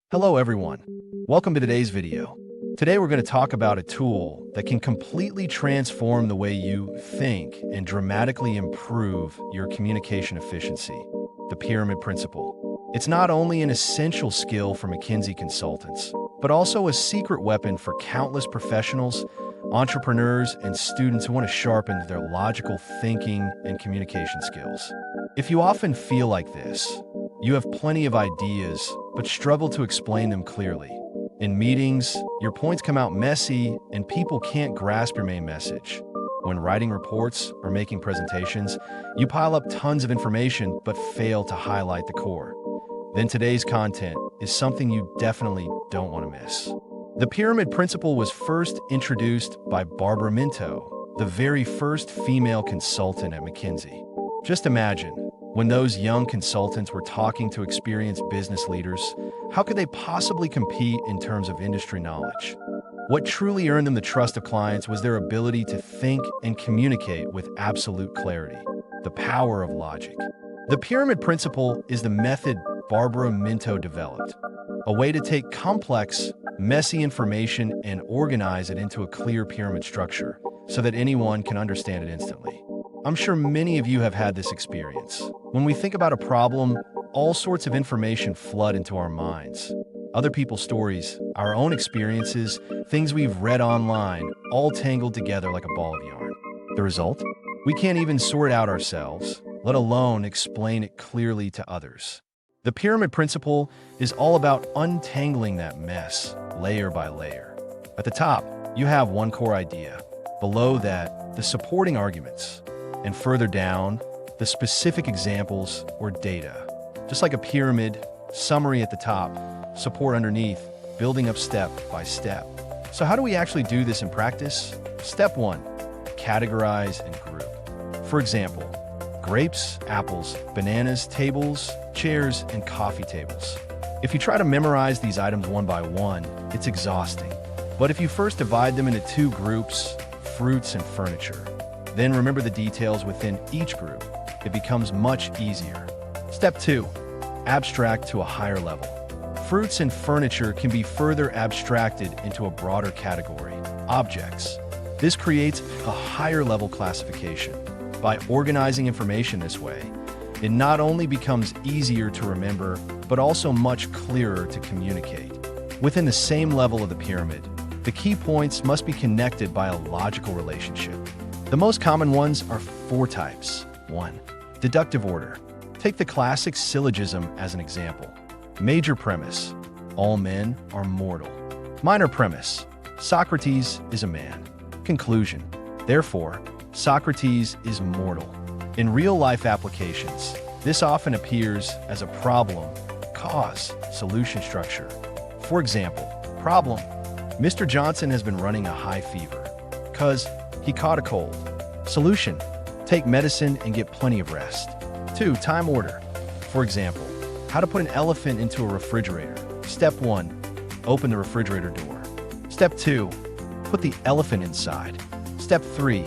Hello everyone. Welcome to today's video. Today we're going to talk about a tool that can completely transform the way you think and dramatically improve your communication efficiency, the pyramid principle. It's not only an essential skill for McKinsey consultants, but also a secret weapon for countless professionals, entrepreneurs, and students who want to sharpen their logical thinking and communication skills. If you often feel like this, you have plenty of ideas, but struggle to explain them clearly. In meetings, your points come out messy and people can't grasp your main message. When writing reports or making presentations, you pile up tons of information but fail to highlight the core. Then today's content is something you definitely don't want to miss. The pyramid principle was first introduced by Barbara Minto, the very first female consultant at McKinsey. Just imagine, when those young consultants were talking to experienced business leaders, how could they possibly compete in terms of industry knowledge? What truly earned them the trust of clients was their ability to think and communicate with absolute clarity, the power of logic. The pyramid principle is the method Barbara Minto developed, a way to take complex, messy information and organize it into a clear pyramid structure so that anyone can understand it instantly. I'm sure many of you have had this experience. When we think about a problem, all sorts of information flood into our minds. Other people's stories, our own experiences, things we've read online, all tangled together like a ball of yarn. The result? We can't even sort it out ourselves, let alone explain it clearly to others. The pyramid principle is all about untangling that mess, layer by layer. At the top, you have one core idea. Below that, the supporting arguments. And further down, the specific examples or data. Just like a pyramid, summary at the top, support underneath, building up step by step. So how do we actually do this in practice? Step 1, categorize and group. For example, grapes, apples, bananas, tables, chairs, and coffee tables. If you try to memorize these items one by one, it's exhausting. But if you first divide them into two groups, fruits and furniture, then remember the details within each group, it becomes much easier. Step 2, abstract to a higher level. Fruits and furniture can be further abstracted into a broader category, objects. This creates a higher level classification. By organizing information this way, it not only becomes easier to remember, but also much clearer to communicate. Within the same level of the pyramid, the key points must be connected by a logical relationship. The most common ones are 4 types. 1. Deductive order. Take the classic syllogism as an example. Major premise: all men are mortal. Minor premise: Socrates is a man. Conclusion: therefore, Socrates is mortal. In real-life applications, this often appears as a problem, cause, solution structure. For example, problem: Mr. Johnson has been running a high fever, because he caught a cold. Solution: take medicine and get plenty of rest. 2. Time order. For example, how to put an elephant into a refrigerator. Step 1, open the refrigerator door. Step 2, put the elephant inside. Step 3,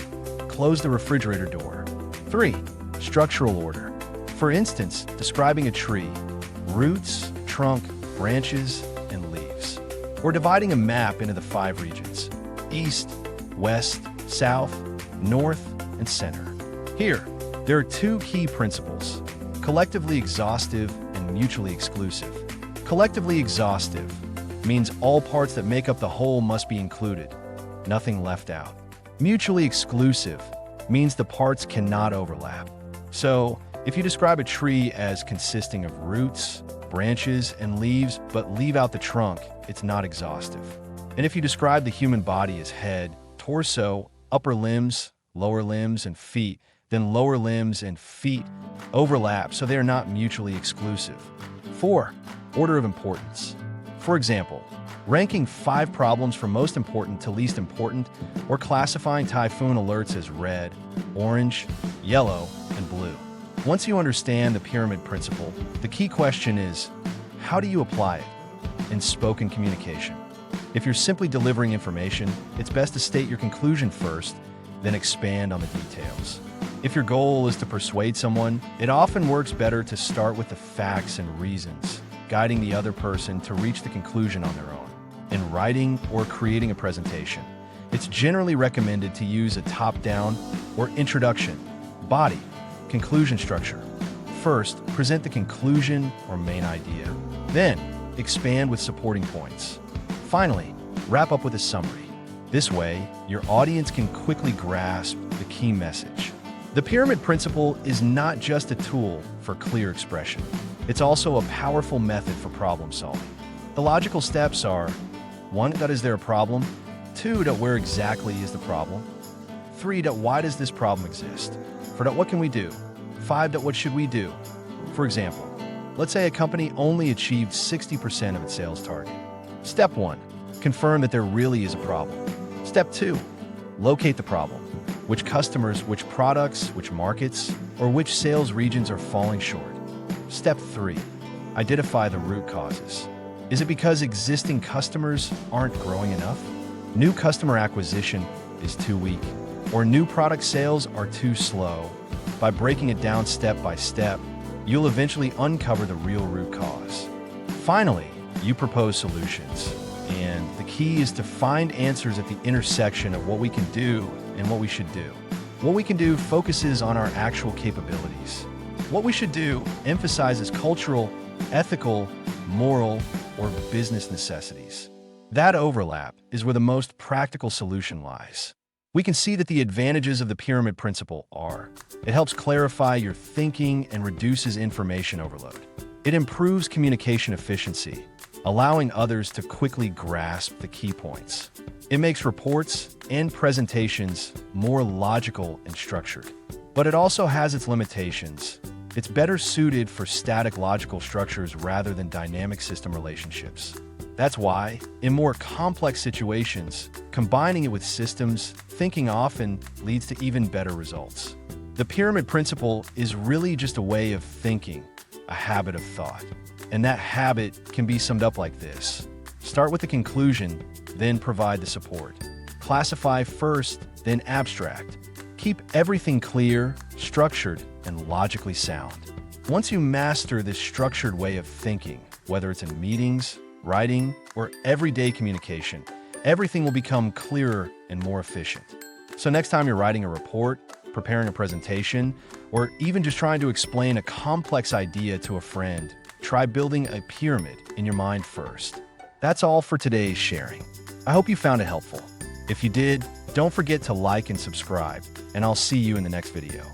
close the refrigerator door. 3. Structural order. For instance, describing a tree: roots, trunk, branches, and leaves. Or dividing a map into the 5 regions: east, west, south, north, and center. Here, there are 2 key principles: collectively exhaustive and mutually exclusive. Collectively exhaustive means all parts that make up the whole must be included, nothing left out. Mutually exclusive means the parts cannot overlap. So, if you describe a tree as consisting of roots, branches, and leaves, but leave out the trunk, it's not exhaustive. And if you describe the human body as head, torso, upper limbs, lower limbs, and feet, then lower limbs and feet overlap, so they are not mutually exclusive. 4. Order of importance. For example, ranking 5 problems from most important to least important, or classifying typhoon alerts as red, orange, yellow, and blue. Once you understand the pyramid principle, the key question is, how do you apply it in spoken communication? If you're simply delivering information, it's best to state your conclusion first, then expand on the details. If your goal is to persuade someone, it often works better to start with the facts and reasons, guiding the other person to reach the conclusion on their own. In writing or creating a presentation, it's generally recommended to use a top-down or introduction, body, conclusion structure. First, present the conclusion or main idea. Then, expand with supporting points. Finally, wrap up with a summary. This way, your audience can quickly grasp the key message. The pyramid principle is not just a tool for clear expression. It's also a powerful method for problem solving. The logical steps are: 1. Is there a problem? 2. Where exactly is the problem? 3. Why does this problem exist? 4. What can we do? 5. What should we do? For example, let's say a company only achieved 60% of its sales target. Step 1. Confirm that there really is a problem. Step 2. Locate the problem. Which customers, which products, which markets, or which sales regions are falling short? Step 3. Identify the root causes. Is it because existing customers aren't growing enough? New customer acquisition is too weak? Or new product sales are too slow? By breaking it down step by step, you'll eventually uncover the real root cause. Finally, you propose solutions. And the key is to find answers at the intersection of what we can do and what we should do. What we can do focuses on our actual capabilities. What we should do emphasizes cultural, ethical, moral, or business necessities. That overlap is where the most practical solution lies. We can see that the advantages of the pyramid principle are: it helps clarify your thinking and reduces information overload. It improves communication efficiency, allowing others to quickly grasp the key points. It makes reports and presentations more logical and structured. But it also has its limitations. It's better suited for static logical structures rather than dynamic system relationships. That's why, in more complex situations, combining it with systems thinking often leads to even better results. The pyramid principle is really just a way of thinking, a habit of thought. And that habit can be summed up like this: start with the conclusion, then provide the support. Classify first, then abstract. Keep everything clear, structured, and logically sound. Once you master this structured way of thinking, whether it's in meetings, writing, or everyday communication, everything will become clearer and more efficient. So next time you're writing a report, preparing a presentation, or even just trying to explain a complex idea to a friend, try building a pyramid in your mind first. That's all for today's sharing. I hope you found it helpful. If you did, don't forget to like and subscribe, and I'll see you in the next video.